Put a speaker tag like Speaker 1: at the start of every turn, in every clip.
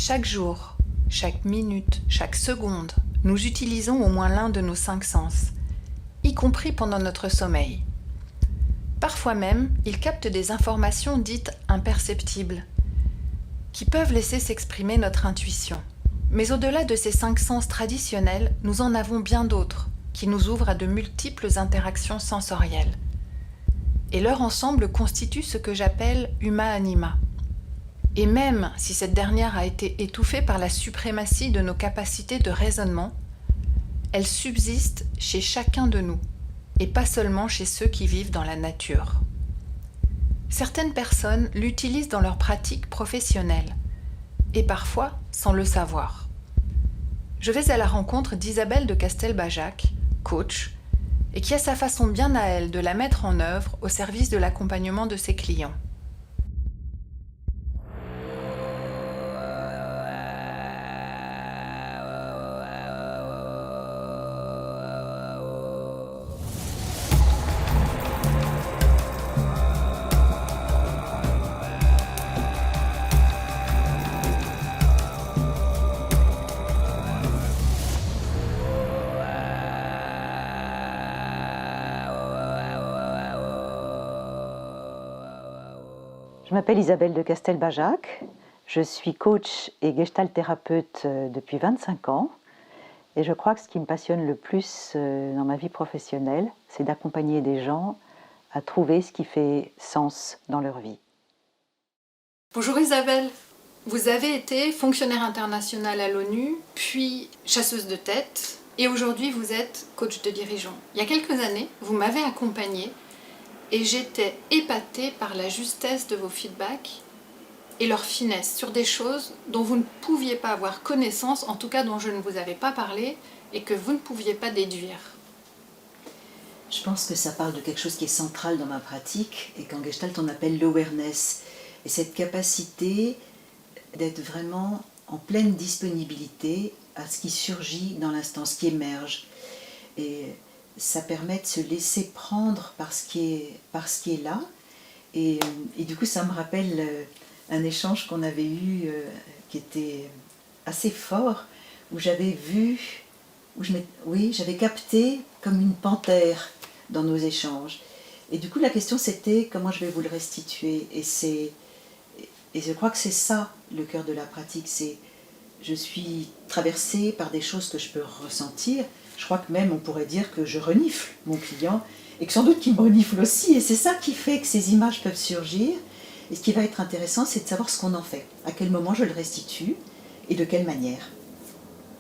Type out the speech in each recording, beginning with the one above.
Speaker 1: Chaque jour, chaque minute, chaque seconde, nous utilisons au moins l'un de nos 5 sens, y compris pendant notre sommeil. Parfois même, ils captent des informations dites imperceptibles, qui peuvent laisser s'exprimer notre intuition. Mais au-delà de ces 5 sens traditionnels, nous en avons bien d'autres, qui nous ouvrent à de multiples interactions sensorielles. Et leur ensemble constitue ce que j'appelle Huma-Anima. Et même si cette dernière a été étouffée par la suprématie de nos capacités de raisonnement, elle subsiste chez chacun de nous, et pas seulement chez ceux qui vivent dans la nature. Certaines personnes l'utilisent dans leur pratique professionnelle, et parfois sans le savoir. Je vais à la rencontre d'Isabelle de Castelbajac, coach, et qui a sa façon bien à elle de la mettre en œuvre au service de l'accompagnement de ses clients.
Speaker 2: Je m'appelle Isabelle de Castelbajac, je suis coach et gestalt thérapeute depuis 25 ans et je crois que ce qui me passionne le plus dans ma vie professionnelle, c'est d'accompagner des gens à trouver ce qui fait sens dans leur vie.
Speaker 1: Bonjour Isabelle, vous avez été fonctionnaire internationale à l'ONU, puis chasseuse de tête, et aujourd'hui vous êtes coach de dirigeants. Il y a quelques années, vous m'avez accompagnée et j'étais épatée par la justesse de vos feedbacks et leur finesse sur des choses dont vous ne pouviez pas avoir connaissance, en tout cas dont je ne vous avais pas parlé et que vous ne pouviez pas déduire.
Speaker 3: Je pense que ça parle de quelque chose qui est central dans ma pratique et qu'en Gestalt on appelle l'awareness. Et cette capacité d'être vraiment en pleine disponibilité à ce qui surgit dans l'instant, ce qui émerge. Et ça permet de se laisser prendre par ce qui est là. Et du coup, ça me rappelle un échange qu'on avait eu qui était assez fort, où j'avais vu, j'avais capté comme une panthère dans nos échanges. Et du coup, la question c'était comment je vais vous le restituer. Et je crois que c'est ça le cœur de la pratique. C'est je suis traversée par des choses que je peux ressentir. Je crois que même on pourrait dire que je renifle mon client et que sans doute qu'il me renifle aussi. Et c'est ça qui fait que ces images peuvent surgir. Et ce qui va être intéressant, c'est de savoir ce qu'on en fait, à quel moment je le restitue et de quelle manière.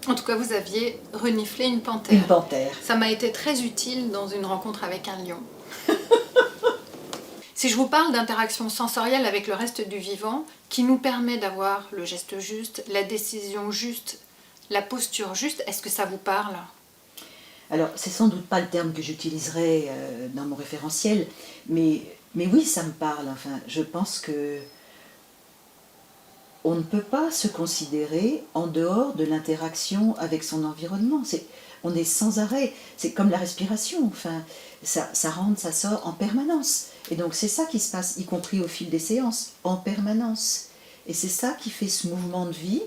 Speaker 1: En tout cas, vous aviez reniflé une panthère.
Speaker 3: Une panthère.
Speaker 1: Ça m'a été très utile dans une rencontre avec un lion. Si je vous parle d'interaction sensorielle avec le reste du vivant, qui nous permet d'avoir le geste juste, la décision juste, la posture juste, est-ce que ça vous parle ?
Speaker 3: Alors, c'est sans doute pas le terme que j'utiliserai dans mon référentiel, mais oui, ça me parle. Enfin, je pense que on ne peut pas se considérer en dehors de l'interaction avec son environnement. On est sans arrêt. C'est comme la respiration. Enfin, ça rentre, ça sort en permanence. Et donc, c'est ça qui se passe, y compris au fil des séances, en permanence. Et c'est ça qui fait ce mouvement de vie,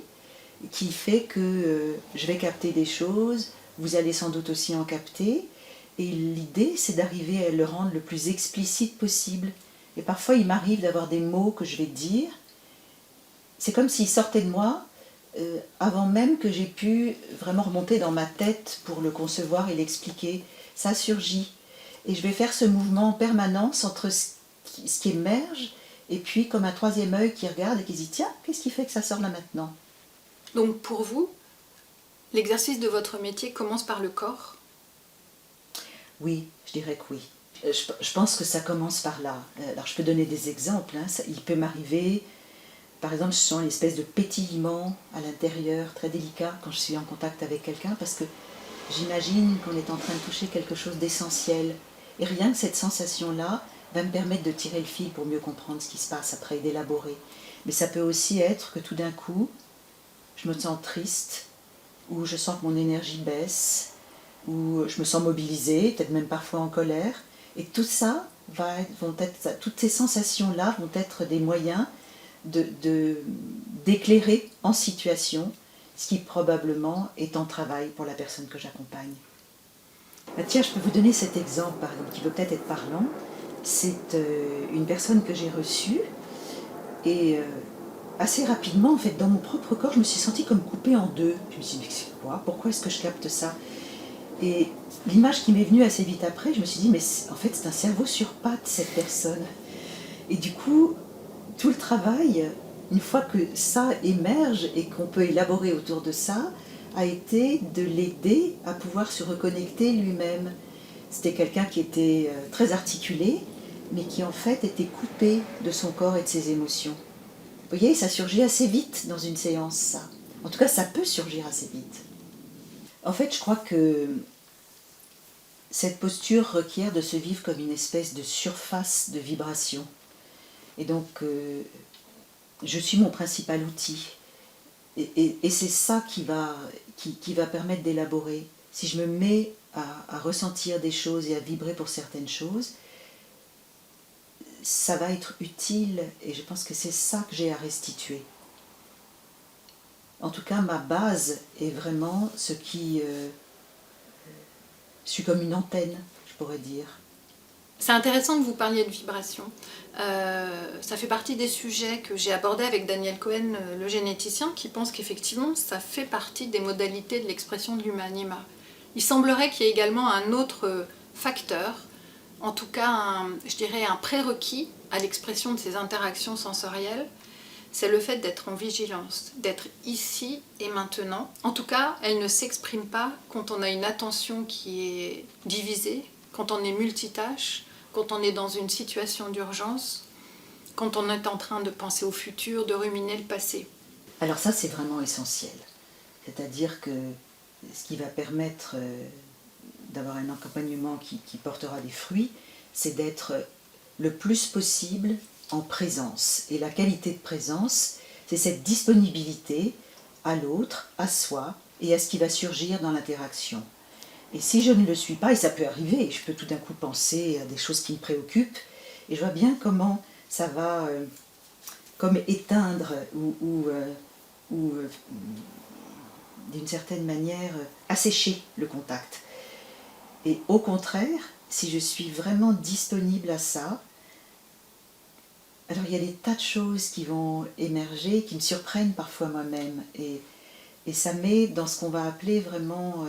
Speaker 3: qui fait que je vais capter des choses, vous allez sans doute aussi en capter. Et l'idée, c'est d'arriver à le rendre le plus explicite possible. Et parfois, il m'arrive d'avoir des mots que je vais dire. C'est comme s'ils sortaient de moi avant même que j'ai pu vraiment remonter dans ma tête pour le concevoir et l'expliquer. Ça surgit. Et je vais faire ce mouvement en permanence entre ce qui émerge et puis comme un troisième œil qui regarde et qui dit « Tiens, qu'est-ce qui fait que ça sort là maintenant ?»
Speaker 1: Donc pour vous, l'exercice de votre métier commence par le corps ?
Speaker 3: Oui, je dirais que oui. Je pense que ça commence par là. Alors je peux donner des exemples. Il peut m'arriver, par exemple, je sens une espèce de pétillement à l'intérieur, très délicat, quand je suis en contact avec quelqu'un, parce que j'imagine qu'on est en train de toucher quelque chose d'essentiel. Et rien que cette sensation-là va me permettre de tirer le fil pour mieux comprendre ce qui se passe après et d'élaborer. Mais ça peut aussi être que tout d'un coup, je me sens triste, ou je sens que mon énergie baisse, ou je me sens mobilisée, peut-être même parfois en colère. Et tout ça, toutes ces sensations-là vont être des moyens d'éclairer en situation ce qui probablement est en travail pour la personne que j'accompagne. Ah, tiens, je peux vous donner cet exemple, par exemple, qui peut peut-être être parlant. C'est une personne que j'ai reçue et assez rapidement, en fait, dans mon propre corps, je me suis sentie comme coupée en deux. Je me suis dit, mais c'est quoi? Pourquoi est-ce que je capte ça? Et l'image qui m'est venue assez vite après, je me suis dit, mais en fait, c'est un cerveau sur pattes, cette personne. Et du coup, tout le travail, une fois que ça émerge et qu'on peut élaborer autour de ça, a été de l'aider à pouvoir se reconnecter lui-même. C'était quelqu'un qui était très articulé, mais qui en fait était coupé de son corps et de ses émotions. Vous voyez, ça surgit assez vite dans une séance, ça. En tout cas, ça peut surgir assez vite. En fait, je crois que cette posture requiert de se vivre comme une espèce de surface de vibration. Et donc, je suis mon principal outil. Et c'est ça qui va permettre d'élaborer. Si je me mets à ressentir des choses et à vibrer pour certaines choses, ça va être utile et je pense que c'est ça que j'ai à restituer. En tout cas, ma base est vraiment ce qui... je suis comme une antenne, je pourrais dire.
Speaker 1: C'est intéressant que vous parliez de vibration. Ça fait partie des sujets que j'ai abordés avec Daniel Cohen, le généticien, qui pense qu'effectivement, ça fait partie des modalités de l'expression de l'humanima. Il semblerait qu'il y ait également un autre facteur, en tout cas, je dirais un prérequis à l'expression de ces interactions sensorielles, c'est le fait d'être en vigilance, d'être ici et maintenant. En tout cas, elle ne s'exprime pas quand on a une attention qui est divisée, quand on est multitâche, quand on est dans une situation d'urgence, quand on est en train de penser au futur, de ruminer le passé.
Speaker 3: Alors ça, c'est vraiment essentiel. C'est-à-dire que ce qui va permettre d'avoir un accompagnement qui portera des fruits, c'est d'être le plus possible en présence. Et la qualité de présence, c'est cette disponibilité à l'autre, à soi et à ce qui va surgir dans l'interaction. Et si je ne le suis pas, et ça peut arriver, je peux tout d'un coup penser à des choses qui me préoccupent, et je vois bien comment ça va comme éteindre ou d'une certaine manière assécher le contact. Et au contraire, si je suis vraiment disponible à ça, alors il y a des tas de choses qui vont émerger, qui me surprennent parfois moi-même, et ça met dans ce qu'on va appeler vraiment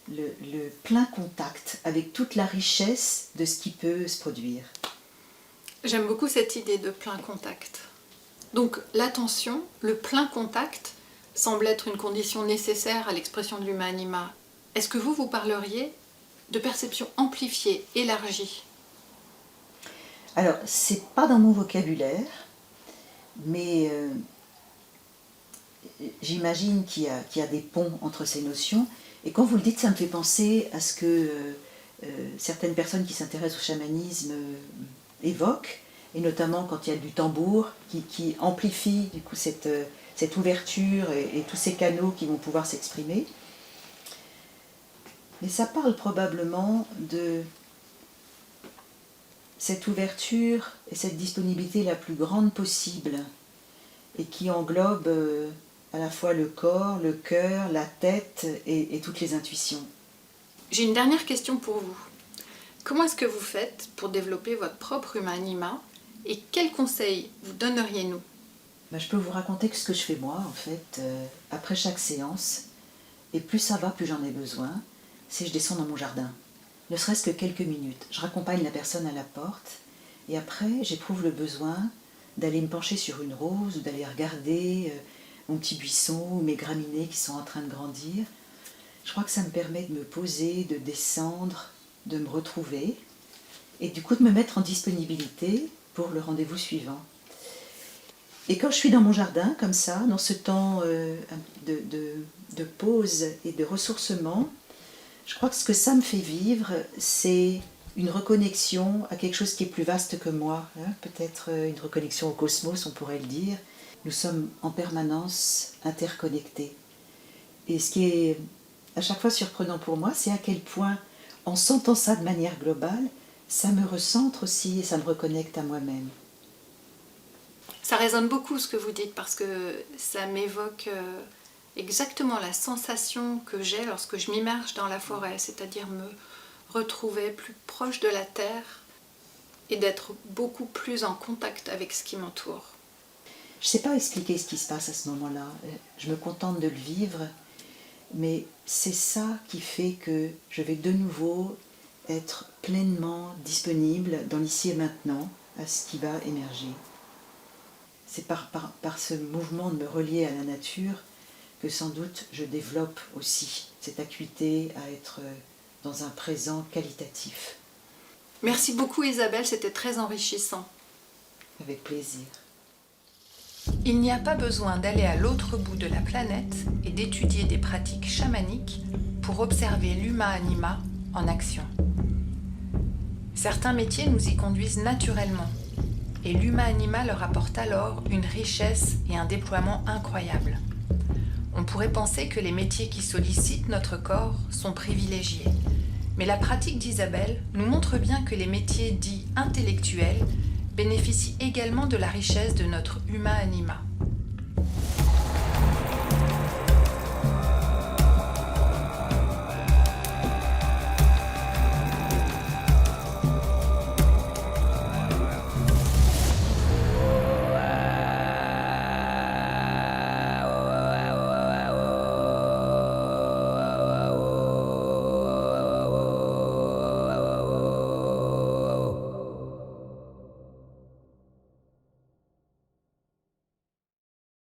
Speaker 3: le plein contact avec toute la richesse de ce qui peut se produire.
Speaker 1: J'aime beaucoup cette idée de plein contact. Donc l'attention, le plein contact, semble être une condition nécessaire à l'expression de l'humanima. Est-ce que vous parleriez de perception amplifiée, élargie?
Speaker 3: Alors, c'est pas dans mon vocabulaire, mais j'imagine qu'il y a des ponts entre ces notions. Et quand vous le dites, ça me fait penser à ce que certaines personnes qui s'intéressent au chamanisme évoquent, et notamment quand il y a du tambour qui amplifie du coup cette ouverture et tous ces canaux qui vont pouvoir s'exprimer. Mais ça parle probablement de cette ouverture et cette disponibilité la plus grande possible et qui englobe à la fois le corps, le cœur, la tête et toutes les intuitions.
Speaker 1: J'ai une dernière question pour vous. Comment est-ce que vous faites pour développer votre propre humanima et quels conseils vous donneriez-nous?
Speaker 3: Je peux vous raconter ce que je fais moi en fait après chaque séance, et plus ça va, plus j'en ai besoin, c'est je descends dans mon jardin. Ne serait-ce que quelques minutes. Je raccompagne la personne à la porte et après j'éprouve le besoin d'aller me pencher sur une rose ou d'aller regarder mon petit buisson ou mes graminées qui sont en train de grandir. Je crois que ça me permet de me poser, de descendre, de me retrouver et du coup de me mettre en disponibilité pour le rendez-vous suivant. Et quand je suis dans mon jardin, comme ça, dans ce temps de pause et de ressourcement, je crois que ce que ça me fait vivre, c'est une reconnexion à quelque chose qui est plus vaste que moi, hein, peut-être une reconnexion au cosmos, on pourrait le dire. Nous sommes en permanence interconnectés. Et ce qui est à chaque fois surprenant pour moi, c'est à quel point, en sentant ça de manière globale, ça me recentre aussi et ça me reconnecte à moi-même.
Speaker 1: Ça résonne beaucoup ce que vous dites parce que ça m'évoque exactement la sensation que j'ai lorsque je m'immerge dans la forêt, c'est-à-dire me retrouver plus proche de la terre et d'être beaucoup plus en contact avec ce qui m'entoure.
Speaker 3: Je ne sais pas expliquer ce qui se passe à ce moment-là. Je me contente de le vivre, mais c'est ça qui fait que je vais de nouveau être pleinement disponible dans l'ici et maintenant à ce qui va émerger. C'est par ce mouvement de me relier à la nature que sans doute je développe aussi cette acuité à être dans un présent qualitatif.
Speaker 1: Merci beaucoup Isabelle, c'était très enrichissant.
Speaker 3: Avec plaisir.
Speaker 1: Il n'y a pas besoin d'aller à l'autre bout de la planète et d'étudier des pratiques chamaniques pour observer l'humain-anima en action. Certains métiers nous y conduisent naturellement et l'humain-anima leur apporte alors une richesse et un déploiement incroyables. On pourrait penser que les métiers qui sollicitent notre corps sont privilégiés, mais la pratique d'Isabelle nous montre bien que les métiers dits intellectuels bénéficient également de la richesse de notre humain-anima.